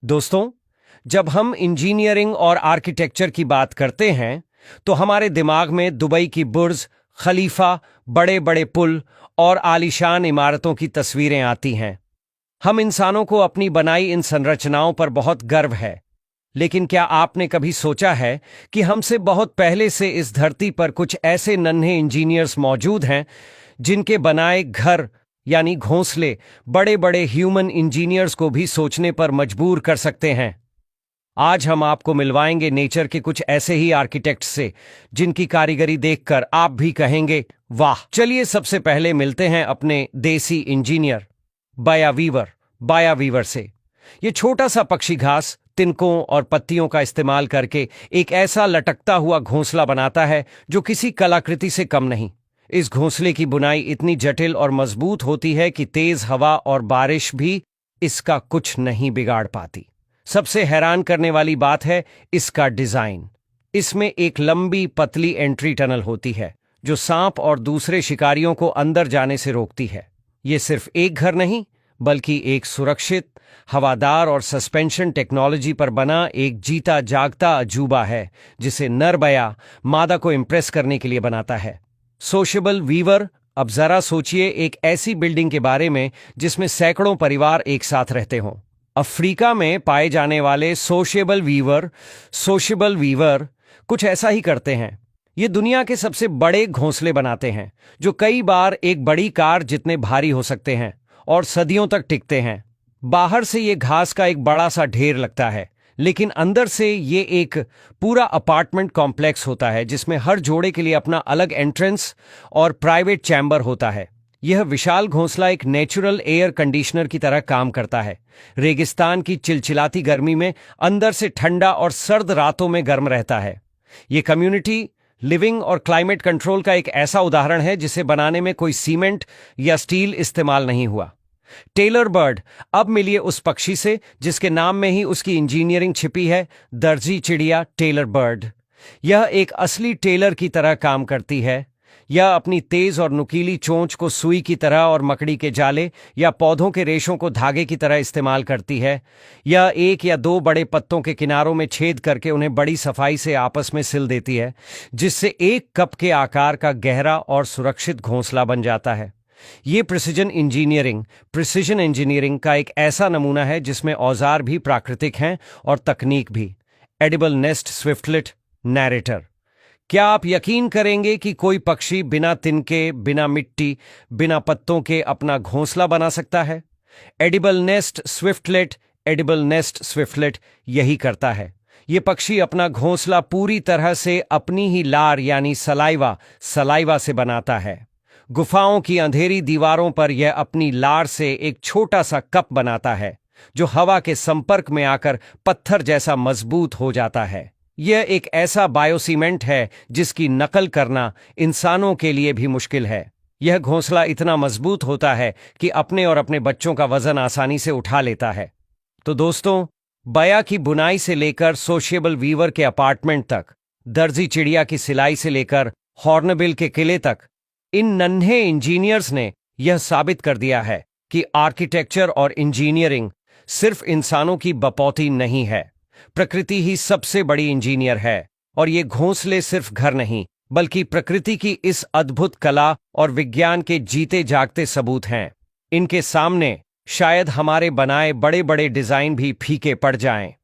दोस्तों, जब हम इंजीनियरिंग और आर्किटेक्चर की बात करते हैं तो हमारे दिमाग में दुबई की बुर्ज खलीफा, बड़े बड़े पुल और आलीशान इमारतों की तस्वीरें आती हैं। हम इंसानों को अपनी बनाई इन संरचनाओं पर बहुत गर्व है, लेकिन क्या आपने कभी सोचा है कि हमसे बहुत पहले से इस धरती पर कुछ ऐसे नन्हे इंजीनियर्स मौजूद हैं जिनके बनाए घर यानी घोंसले बड़े बड़े ह्यूमन इंजीनियर्स को भी सोचने पर मजबूर कर सकते हैं। आज हम आपको मिलवाएंगे नेचर के कुछ ऐसे ही आर्किटेक्ट्स से जिनकी कारीगरी देखकर आप भी कहेंगे वाह। चलिए सबसे पहले मिलते हैं अपने देसी इंजीनियर बाया वीवर से। ये छोटा सा पक्षी घास, तिनकों और पत्तियों का इस्तेमाल करके एक ऐसा लटकता हुआ घोंसला बनाता है जो किसी कलाकृति से कम नहीं। इस घोंसले की बुनाई इतनी जटिल और मजबूत होती है कि तेज हवा और बारिश भी इसका कुछ नहीं बिगाड़ पाती। सबसे हैरान करने वाली बात है इसका डिजाइन। इसमें एक लंबी पतली एंट्री टनल होती है जो सांप और दूसरे शिकारियों को अंदर जाने से रोकती है। ये सिर्फ एक घर नहीं बल्कि एक सुरक्षित, हवादार और सस्पेंशन टेक्नोलॉजी पर बना एक जीता जागता अजूबा है जिसे नर बया मादा को इंप्रेस करने के लिए बनाता है। Sociable weaver. अब जरा सोचिए एक ऐसी बिल्डिंग के बारे में जिसमें सैकड़ों परिवार एक साथ रहते हों। अफ्रीका में पाए जाने वाले सोशेबल वीवर कुछ ऐसा ही करते हैं। ये दुनिया के सबसे बड़े घोंसले बनाते हैं जो कई बार एक बड़ी कार जितने भारी हो सकते हैं और सदियों तक टिकते हैं। बाहर से ये घास का एक बड़ा सा ढेर लगता है, लेकिन अंदर से ये एक पूरा अपार्टमेंट कॉम्प्लेक्स होता है जिसमें हर जोड़े के लिए अपना अलग एंट्रेंस और प्राइवेट चैम्बर होता है। यह विशाल घोंसला एक नेचुरल एयर कंडीशनर की तरह काम करता है। रेगिस्तान की चिलचिलाती गर्मी में अंदर से ठंडा और सर्द रातों में गर्म रहता है। यह कम्युनिटी लिविंग और क्लाइमेट कंट्रोल का एक ऐसा उदाहरण है जिसे बनाने में कोई सीमेंट या स्टील इस्तेमाल नहीं हुआ। Tailor bird. अब मिलिए उस पक्षी से जिसके नाम में ही उसकी इंजीनियरिंग छिपी है, दर्जी चिड़िया टेलर बर्ड। यह एक असली टेलर की तरह काम करती है। यह अपनी तेज और नुकीली चोंच को सुई की तरह और मकड़ी के जाले या पौधों के रेशों को धागे की तरह इस्तेमाल करती है। यह एक या दो बड़े पत्तों के किनारों में छेद करके उन्हें बड़ी सफाई से आपस में सिल देती है, जिससे एक कप के आकार का गहरा और सुरक्षित घोंसला बन जाता है। ये प्रिसिजन इंजीनियरिंग का एक ऐसा नमूना है जिसमें औजार भी प्राकृतिक हैं और तकनीक भी। Edible nest swiftlet narrator. क्या आप यकीन करेंगे कि कोई पक्षी बिना तिनके, बिना मिट्टी, बिना पत्तों के अपना घोंसला बना सकता है? एडिबल नेस्ट स्विफ्टलेट यही करता है। ये पक्षी अपना घोंसला पूरी तरह से अपनी ही लार यानी सलाइवा से बनाता है। गुफाओं की अंधेरी दीवारों पर यह अपनी लार से एक छोटा सा कप बनाता है जो हवा के संपर्क में आकर पत्थर जैसा मजबूत हो जाता है। यह एक ऐसा बायोसीमेंट है जिसकी नकल करना इंसानों के लिए भी मुश्किल है। यह घोंसला इतना मजबूत होता है कि अपने और अपने बच्चों का वजन आसानी से उठा लेता है। तो दोस्तों, बया की बुनाई से लेकर सोशेबल वीवर के अपार्टमेंट तक, दर्जी चिड़िया की सिलाई से लेकर हॉर्नबिल के किले तक, इन नन्हे इंजीनियर्स ने यह साबित कर दिया है कि आर्किटेक्चर और इंजीनियरिंग सिर्फ इंसानों की बपौती नहीं है। प्रकृति ही सबसे बड़ी इंजीनियर है और ये घोंसले सिर्फ घर नहीं बल्कि प्रकृति की इस अद्भुत कला और विज्ञान के जीते जागते सबूत हैं। इनके सामने शायद हमारे बनाए बड़े बड़े डिजाइन भी फीके पड़ जाएं।